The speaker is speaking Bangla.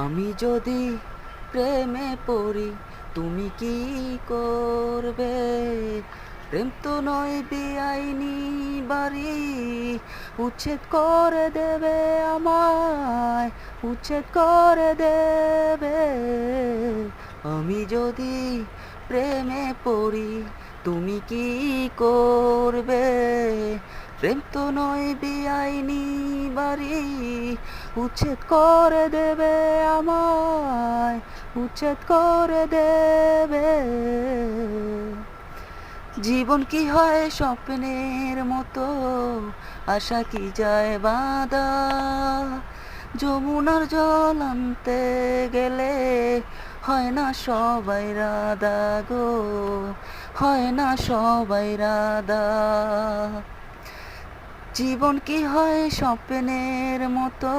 আমি যদি প্রেমে পড়ি তুমি কি করবে? প্রেম তো নয় বেআইনি বাড়ি, উচ্ছেদ করে দেবে আমায়, উচ্ছেদ করে দেবে। আমি যদি প্রেমে পড়ি তুমি কি করবে? প্রেম তো নয় বেআইনি বাড়ি, উচ্ছেদ করে দেবে আমায়, উচ্ছেদ করে দেবে। জীবন কি হয় স্বপ্নের মতো, আশা কি যায় বাঁধা। যমুনার জল আনতে গেলে হয় না সবাই রাধা গো, হয় না সবাই রাধা। জীবন কি হয় স্বপ্নের মতো,